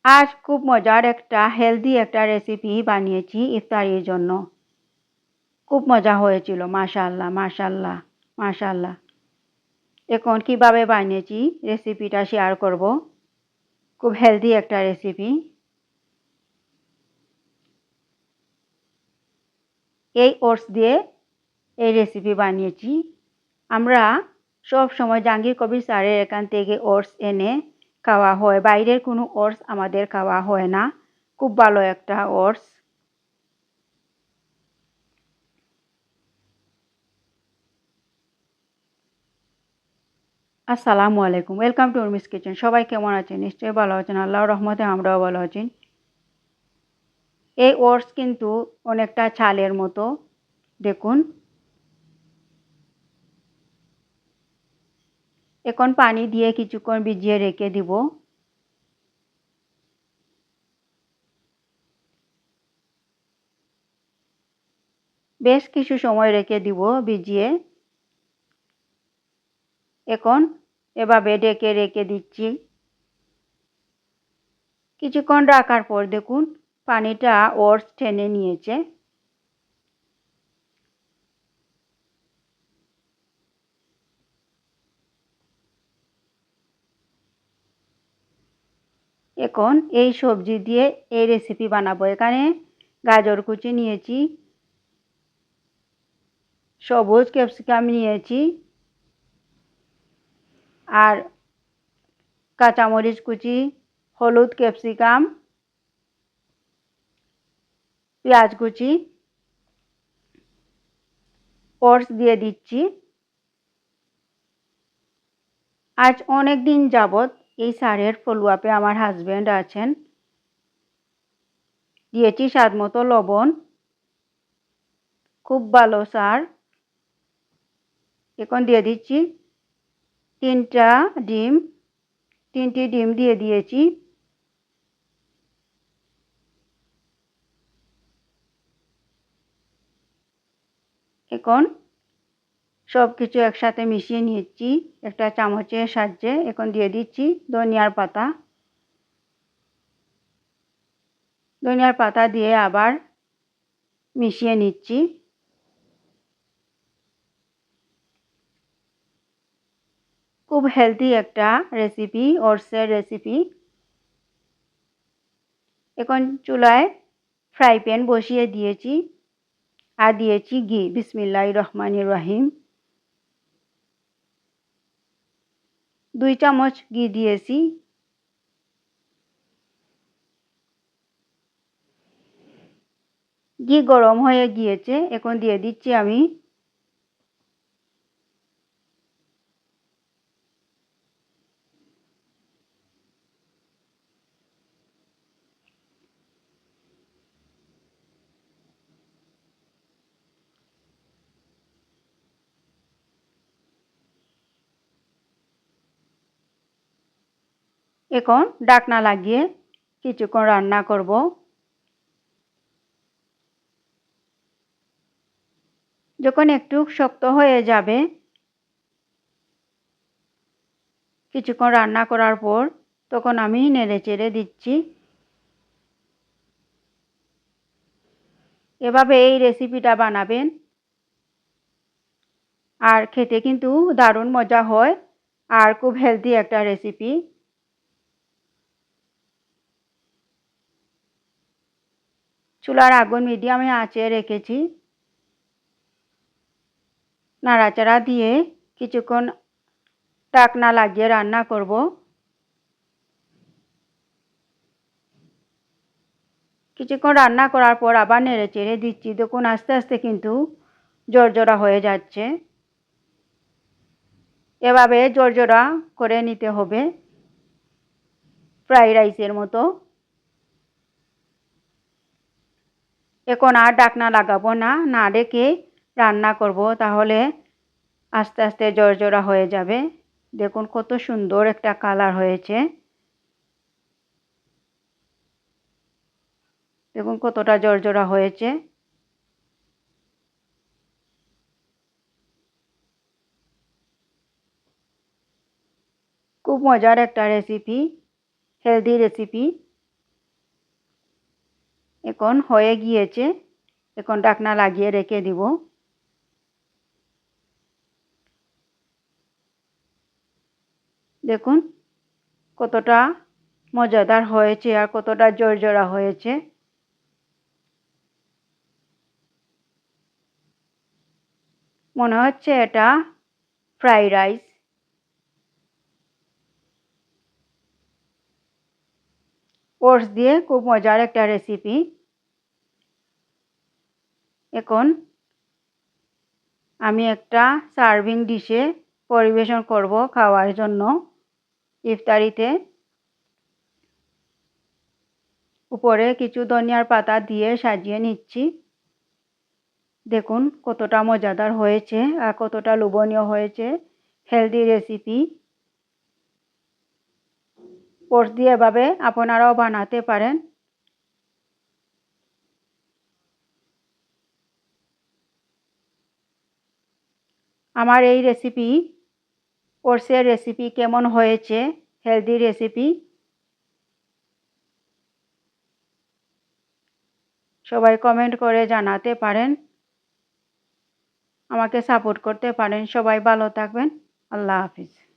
আজ খুব মজার একটা হেলদি একটা রেসিপি বানিয়েছি ইফতারির জন্য। খুব মজা হয়েছিল, মাশাআল্লাহ মাশাআল্লাহ মাশাআল্লাহ। এখন কিভাবে বানিয়েছি রেসিপিটা শেয়ার করব। খুব হেলদি একটা রেসিপি। এই ওটস দিয়ে এই রেসিপি বানিয়েছি। আমরা সব সময় জাহাঙ্গীর কবির স্যারের এখান থেকে ওটস এনে খাওয়া হয়, বাইরের কোনো ওটস আমাদের খাওয়া হয় না। খুব ভালো একটা ওটস। আসসালামু আলাইকুম, ওয়েলকাম টু উর্মিস কিচেন। সবাই কেমন আছেন? নিশ্চয়ই ভালো আছেন। আল্লাহর রহমতে আমরাও ভালো আছি। এই ওটস কিন্তু অনেকটা চালের মতো, দেখুন। এখন পানি দিয়ে কিছুক্ষণ ভিজিয়ে রেখে দিব। বেশ কিছু সময় রেখে দিব ভিজিয়ে। এখন এভাবে ঢেকে রেখে দিচ্ছি। কিছুক্ষণ রাখার পর দেখুন পানিটা ওটস টেনে নিয়েছে। এখন এই সবজি দিয়ে এই রেসিপি বানাবো। এখানে গাজর কুচি নিয়েছি, সবুজ ক্যাপসিকাম নিয়েছি, আর কাঁচামরিচ কুচি, হলুদ, ক্যাপসিকাম, পেঁয়াজ কুচি, ওটস দিয়ে দিচ্ছি। আজ অনেক দিন যাবৎ এই স্যারের ফলোআপে আমার হাজব্যান্ড আছেন। দিয়েছি স্বাদ মতো লবণ। খুব ভালো স্যার। এখন দিয়ে দিচ্ছি তিনটি ডিম দিয়ে দিয়েছি। এখন সব কিছু একসাথে মিশিয়ে নিয়েছি একটা চামচের সাহায্যে। এখন দিয়ে দিচ্ছি ধনিয়ার পাতা। ধনিয়ার পাতা দিয়ে আবার মিশিয়ে নিচ্ছি। খুব হেলদি একটা রেসিপি, ওটসের রেসিপি। এখন চুলায় ফ্রাই প্যান বসিয়ে দিয়েছি আর দিয়েছি ঘি। বিসমিল্লাহির রহমানির রহিম। 2 চামচ ঘি দিয়েছি। ঘি গরম হয়ে গিয়েছে। এখন দিয়ে দিচ্ছি আমি এখন ঢাকনা লাগিয়ে কিছুক্ষণ রান্না করব। যখন একটু শক্ত হয়ে যাবে, কিছুক্ষণ রান্না করার পর তখন আমি নেড়েচেড়ে দিচ্ছি। এভাবে এই রেসিপিটা বানাবেন আর খেতে কিন্তু দারুণ মজা হয় আর খুব হেলদি একটা রেসিপি। চুলার আগুন মিডিয়ামে আঁচে রেখেছি। নাড়াচাড়া দিয়ে কিছুক্ষণ ঢাকনা লাগিয়ে রান্না করব। কিছুক্ষণ রান্না করার পর আবার নেড়েচেড়ে দিচ্ছি। দেখুন আস্তে আস্তে কিন্তু জর্জরা হয়ে যাচ্ছে। এভাবে জর্জরা করে নিতে হবে, ফ্রাইড রাইসের মতো। এখন আর ঢাকনা লাগাবো না, না ঢেকে রান্না করব, তাহলে আস্তে আস্তে জর্জরা হয়ে যাবে। দেখুন কত সুন্দর একটা কালার হয়েছে। দেখুন কতটা জর্জরা হয়েছে। খুব মজার একটা রেসিপি, হেলদি রেসিপি। এখন হয়ে গিয়েছে। এখন ঢাকনা লাগিয়ে রেখে দিব। দেখুন কতটা মজাদার হয়েছে আর কতটা ঝরঝরা হয়েছে। মনে হচ্ছে এটা ফ্রাইড রাইস। ওটস দিয়ে খুব মজার একটা রেসিপি। এখন আমি একটা সার্ভিং ডিশে পরিবেশন করব খাওয়ার জন্য ইফতারিতে। উপরে কিছু ধনিয়ার পাতা দিয়ে সাজিয়ে নিচ্ছি। দেখুন কতটা মজাদার হয়েছে আর কতটা লোভনীয় হয়েছে। Healthy recipe. ওটস দিয়ে এভাবে আপনারাও বানাতে পারেন। আমার এই রেসিপি, ওটসের রেসিপি কেমন হয়েছে, হেলদি রেসিপি, সবাই কমেন্ট করে জানাতে পারেন। আমাকে সাপোর্ট করতে পারেন। সবাই ভালো থাকবেন। আল্লাহ হাফিজ।